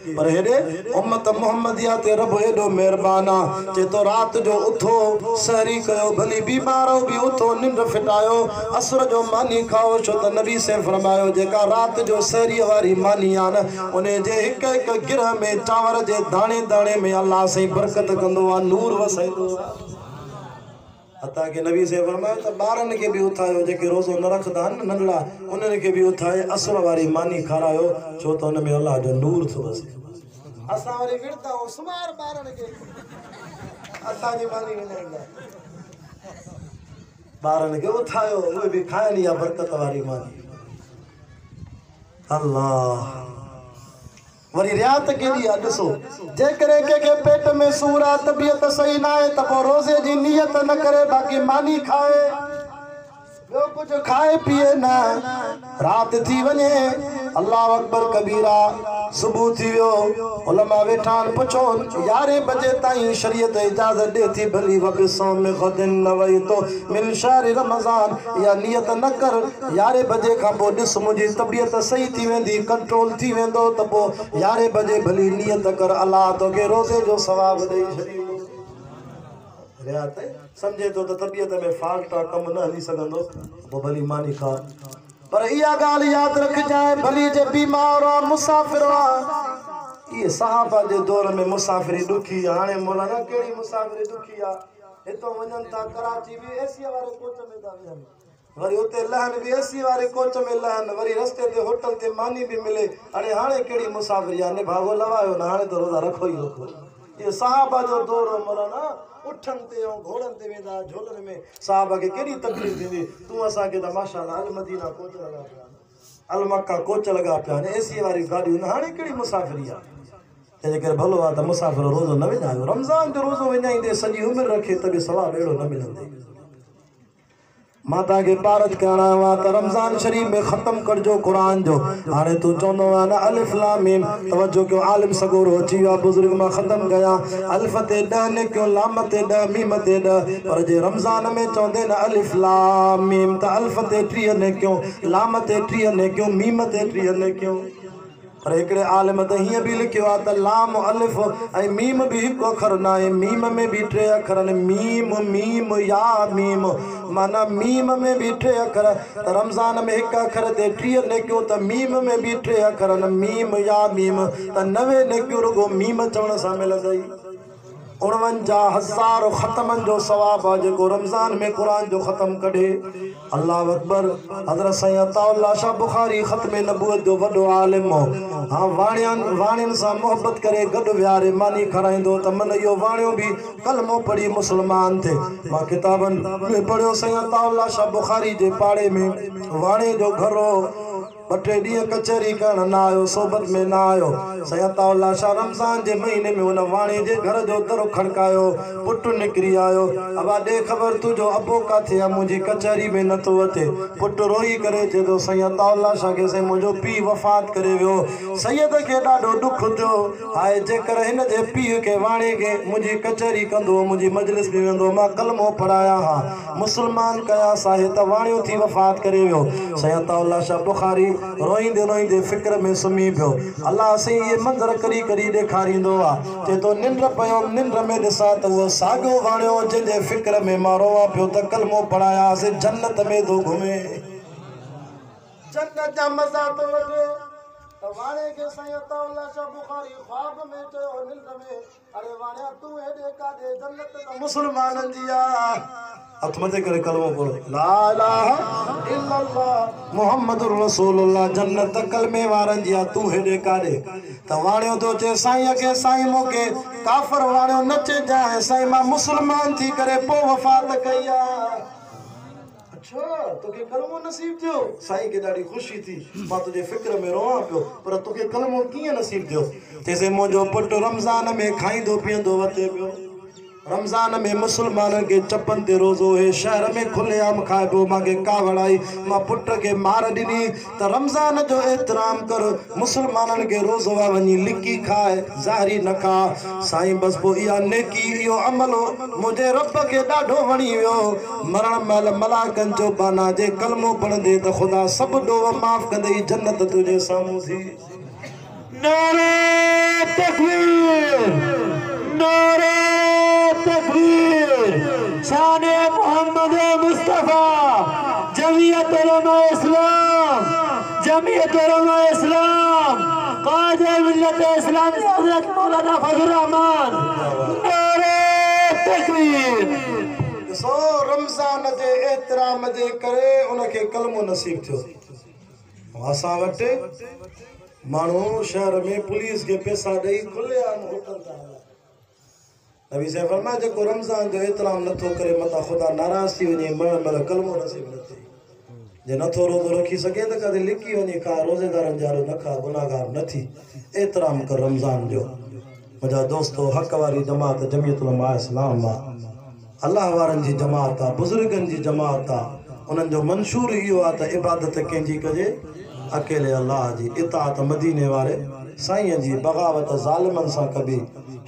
पर हेडे उम्मत मुहम्मदिया ते रब एडो मेहरबाना जे तो रात जो उठो सहरी कयो भली बीमारो भी उठो निंड फिटायो असर जो मानी खाओ छो त नबी से फरमायो जेका रात जो सहरी वारी मानी आ न उन्हें जे हिक हिक गिरह में चावर जे दाणे दाणे में अल्लाह से बरकत कंदो आ नूर वसाइंदो आ अता के नबी से फरमाया त बारन के भी उठायो जेके रोजो न रखदा न नंढड़ा उन्हनि के भी उठाए असर वारी मानी खारायो छो त उन में अल्लाह जो नूर थो वसे असा वारी विरता हो सुमार बारन के असा जी मानी मिलंदा बारन के उठायो वो भी खाइनी या बरकत वारी मानी अल्लाह वरी रियात केडी आ ॾिसो जेकरे के पेट में सूर आ तबियत सही ना है त पो रोजे जी नियत न करे बाकी मानी खाए ॿियो कुछ खाए पिए ना रात थी वने अल्लाह अकबर कबीरा सुबह थी वियो उलमा वेठान पुछो 11 बजे ताईं शरीयत इजाजत दे थी भली वबिसों में गदिन नवई तो मिन शहर रमजान या नियत न कर 11 बजे का पो ॾिस मुंहिंजी तबियत सही थी वेंदी कंट्रोल थी वेंदो त पो 11 बजे भली नियत कर अल्लाह तोखे रोज़े जो सवाब ॾेई छॾींदो रियात समझे तो तबियत में फाल्ट कम न हली सघंदो पो भली मानी खा पर इया गाल याद रख जाए भली जे बीमार आ मुसाफिर आ ये सहाबा जे दौर में मुसाफिरी दुखी हाने मौलाना केड़ी मुसाफिरी दुखी आ एतो वजन ता कराची भी एसी वाले कोच में दा वजन वरी उते लहन भी एसी वाले कोच में लहन वरी रस्ते ते होटल ते मानी भी मिले अरे हाने केड़ी मुसाफिरी आ ने भागो लवायो ना हाने तो रोजा रखो ही रखो ये सहाबा जो दौर मौलाना उठन ते घोड़न ते वेंदा झोलन में साहब के केडी तकलीफ थींदी तू असा के त माशाल्लाह अल मदीना कोच लगा पिया अल मक्का कोच लगा पिया ने एसी वाली गाड़ी न हाने केडी मुसाफिरी आ ते करे भलो आ त मुसाफिर रोज़ो न वेंदा रमजान जो रोज़ो वेंदाईंदे सजी उम्र रखे त भी सवाब एड़ो न मिलंदे माता के पारत कहना वा त रमजान शरीफ में खत्म कर जो कुरान जो हाने तू चोंदो ना अलिफ लाम मीम तवज्जो क्यों आलिम सगोरो अची वा बुजुर्ग मा खत्म गया अल्फ ते ड ने क्यों लाम ते ड मीम ते ड पर जे रमजान में चोंदे ना अलिफ लाम मीम त अल्फ ते 3 ने क्यों लाम ते 3 ने क्यों मीम ते 3 ने क्यों पर एकड़े आलिम त हिय भी लिखियो आ त लाम अलिफ ऐ मीम भी हिक अखर ना है मीम में भी 3 अखर ने मीम मीम या मीम माना मीम में भी 3 अखर त रमजान में हिक अखर ते 3 ने क्यों त मीम में भी 3 अखर न मीम या मीम त 90 ने क्यों रुगो मीम चवण सा मिलंदई 49,000 खत्मन जो सवाब आ जो रमजान में कुरान जो खत्म कढे अल्लाह अकबर हजरत सैयद अताउल्लाह शाह बुखारी खत्म नबूवत जो वडो आलिम हो हां वाणियन सा मोहब्बत करे गड व्यारे मानी खराइंदो त मन यो वाणियो भी कलमो पढ़ी मुसलमान थे मां किताबन में पढ़ियो सैयद अताउल्लाह शाह बुखारी जे पाड़े में वाणे जो घर हो 2 ॾींहं कचहरी करण ना आयो सोबत में ना आयो सैयद अताउल्लाह शाह रमजान जे महीने में उन वाणे जे घर जो दर खड़कायो पुट निकरी आयो अबा दे खबर तुझो अबो काथे आ मुझी कचहरी में न तो अचे पुट रोई करे थे तो सैयद अताउल्लाह शाह के से मुझो पी वफात करे वियो सैयद के ॾाढो दुख थियो हाय जेकर हिन जे पी के वाणे के मुझी कचहरी कंदो मुझी मजलिस में वेंदो मां कलमो पढ़ाया हा मुसलमान कया साहे त वाणियो थी वफात करे वियो सैयद अताउल्लाह शाह बुखारी रोईंदे रोईंदे फिक्र में सुमी पियो अल्लाह से ये मंजर करी करी ॾेखारींदो आ जे तो निंड पयो निंड में ॾिसां त वो साॻियो वाणियो जंहिंजे फिक्र में मां रोवां पियो त कलमो पढ़ाया से जन्नत में थो घुमे जन्नत जा मज़ा तो वठे त वाणे के सैयद अताउल्लाह शाह बुखारी ख्वाब में चयो निंड में अरे वाणिया तू हेॾे काॾे जन्नत त मुसलमाननि जी आ हथ मथे करे कलमो पढ़ो ला इलाहा इल्लल्लाह मुहम्मदुर रसूलुल्लाह जन्नत कलमे वारन जी तू हेडे काडे त वाणियो तो चे साईं के साईं मोके काफर वाणियो नचे जाए साईं मां मुसलमान थी करे पो वफात कया अच्छा तोके कलमो नसीब थियो साईं के ॾाढी खुशी थी मां तुझे फिक्र में रोवां पियो पर तोके कलमो कीअं नसीब थियो तेसे मुंहिंजो पुट रमजान में खाईंदो पीअंदो वते पियो रमजान में मुसलमान के चपन ते रोज़ो है शहर में खुलेआम खाइबो मांगे कावड़ आई मां पुट के मार दिनी त रमजान जो एहतराम कर मुसलमानन के रोज़ो वनी लिकी खाए ज़ाहरी न खा साईं बस पो इया नेकी यो अमल मुझे रब के ॾाढो वणी वियो मरण महिल मलाकन जो बाना जे कलमो पढ़ंदे त खुदा सब ॾोह माफ़ कंदई जन्नत तुझे साम्हूं थी नारे तकबीर, नारे तकबीर। शान मोहम्मद मुस्तफा, जमीयत उलमा इस्लाम, जमीयत उलमा इस्लाम, काज़ी मिल्लत इस्लाम हज़रत मौलाना फजल रहमान, नारे तकबीर। सो रमज़ान जे एहतराम जे करे उनके कलमो नसीब थियो। असां वटि माण्हू शहर में पुलिस के पैसा ॾेई खुलेआम होटल था हलाइनि। नबी साहिब फरमाया जेको रमज़ान जो एहतराम नथो करे मथां ख़ुदा नाराज़ थी वञे, मरण महिल कलमो नसीब न थिए। जे नथो रोज़ो रखी सघे त कॾहिं लिकी वञे, खा रोज़ेदारनि जा न खा, गुनाहगार न थी। एहतराम कर रमज़ान जो। मुंहिंजा दोस्तो, हक़ वारी जमात जमीयत उलमा इस्लाम आहे, अल्लाह वारनि जी जमात आहे, बुज़ुर्गनि जी जमात आहे। उन्हनि जो मंशूर इहो आहे त इबादत कंहिंजी कजे, अकेले अल्लाह जी। इताअत मदीने वारे साईं जी, बग़ावत ज़ालिमनि सां कबी,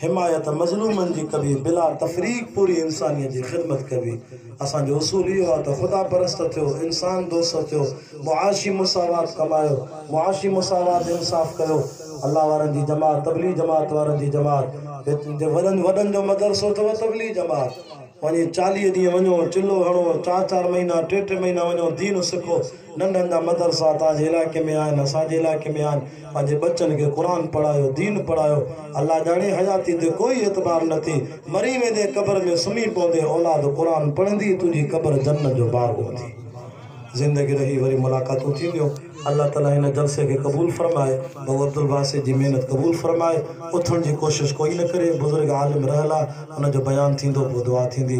हिमायत मज़लूमनि जी कबी, बिला तफ़रीक़ पूरी इंसानियत जी ख़िदमत कबी। असांजो उसूल इहो आहे त ख़ुदा परस्त थियो, इंसान दोस्त थियो, मुआशी मुसावात कमायो, मुआशी मुसावात इंसाफ़ कयो। अल्लाह वारनि जी जमात, तबलीग जमात वारनि जी जमात, वॾनि जो मदरसो अथव तबलीग जमात। वञी 40 ॾींहं वञो, चिल्लो हणो, 4-4 महीना 3-3 महीना वञो, दीन सिखो। नंढनि जा मदरसा तव्हांजे इलाइक़े में आहिनि, असांजे इलाइक़े में आहिनि। पंहिंजे बच्चनि खे क़ुर पढ़ायो, दीन पढ़ायो। अल्लाह ॼाणे हयाती ते कोई एतबार न थी, मरी वेंदे क़ब्र में सुम्ही पवंदे औलाद क़ुर पढ़ंदी, तुंहिंजी क़ब्र जन्नत जो बाग हूंदी। ज़िंदगी रही वरी मुलाक़ातूं थींदियूं। अल्लाह ताला हिन जलसे खे क़बूल फरमाए, बाबा अब्दुल बासित जी मेहनत क़बूल फरमाए। उथण जी कोशिशि कोई न करे, बुज़ुर्ग आलिम रहियल आहे, हुनजो बयानु थींदो, पोइ दुआ थींदी।